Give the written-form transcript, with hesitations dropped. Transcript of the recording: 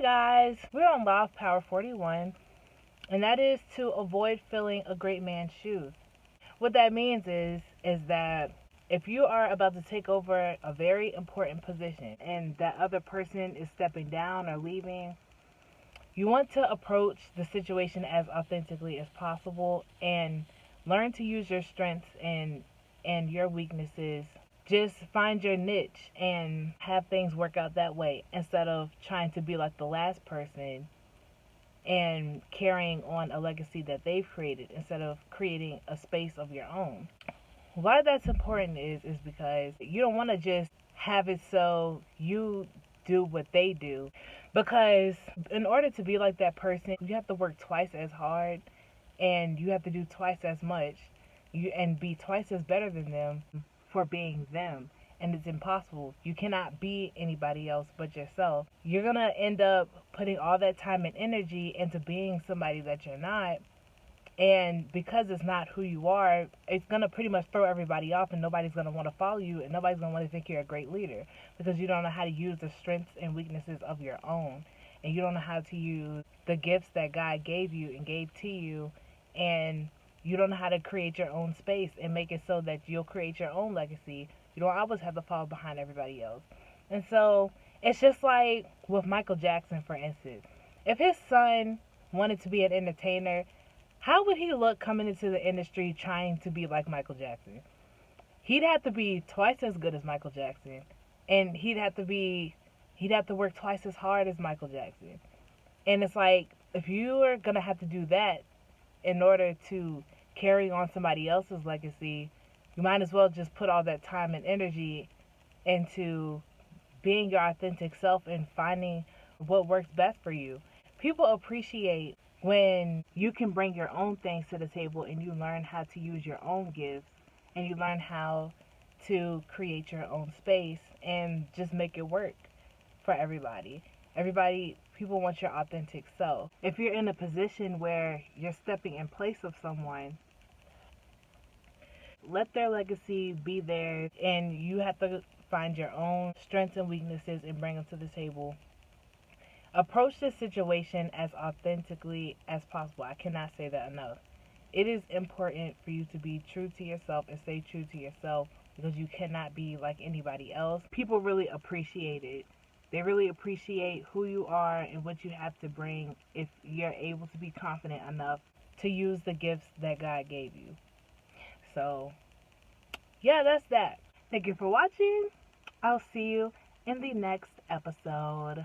guys, we're on Law of Power 41, and that is to avoid filling a great man's shoes. What that means is that if you are about to take over a very important position and that other person is stepping down or leaving, you want to approach the situation as authentically as possible and learn to use your strengths and your weaknesses. Just find your niche and have things work out that way instead of trying to be like the last person and carrying on a legacy that they've created instead of creating a space of your own. Why that's important is because you don't want to just have it so you do what they do, because in order to be like that person you have to work twice as hard and you have to do twice as much and be twice as better than them for being them. And it's impossible. You cannot be anybody else but yourself. You're gonna end up putting all that time and energy into being somebody that you're not, and because it's not who you are, it's gonna pretty much throw everybody off, and nobody's gonna want to follow you, and nobody's gonna want to think you're a great leader because you don't know how to use the strengths and weaknesses of your own, and you don't know how to use the gifts that God gave you and gave to you, and you don't know how to create your own space and make it so that you'll create your own legacy. You don't always have to fall behind everybody else. And so it's just like with Michael Jackson, for instance. If his son wanted to be an entertainer, how would he look coming into the industry trying to be like Michael Jackson? He'd have to be twice as good as Michael Jackson. And he'd have to work twice as hard as Michael Jackson. And it's like, if you are going to have to do that in order to carry on somebody else's legacy, you might as well just put all that time and energy into being your authentic self and finding what works best for you. People appreciate when you can bring your own things to the table and you learn how to use your own gifts and you learn how to create your own space and just make it work for everybody. People want your authentic self. If you're in a position where you're stepping in place of someone, let their legacy be there, and you have to find your own strengths and weaknesses and bring them to the table. Approach this situation as authentically as possible. I cannot say that enough. It is important for you to be true to yourself and stay true to yourself because you cannot be like anybody else. People really appreciate it. They really appreciate who you are and what you have to bring if you're able to be confident enough to use the gifts that God gave you. So, yeah, that's that. Thank you for watching. I'll see you in the next episode.